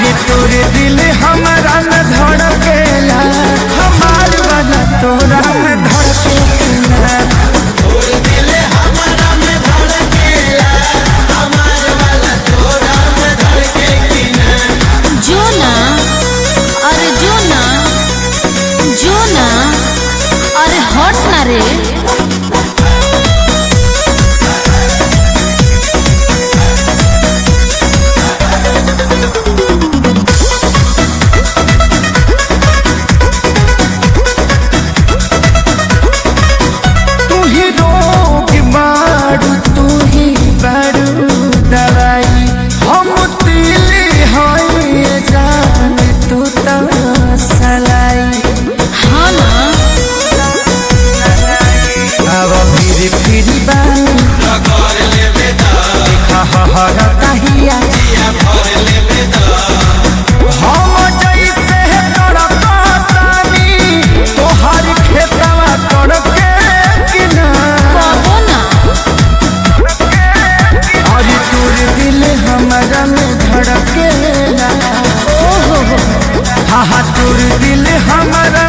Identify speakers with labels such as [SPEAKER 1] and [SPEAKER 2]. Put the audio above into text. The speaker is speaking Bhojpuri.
[SPEAKER 1] अरे तोर दिल हमारा में धड़केला, हमार वाला तोरा में धड़केला।
[SPEAKER 2] तोर दिल हमारा में धड़केला, हमार वाला तोरा में धड़के कि ना।
[SPEAKER 3] जो ना, अरे जो ना, जो ना, अरे हट ना रे।
[SPEAKER 1] हाँ तोर दिल हमारा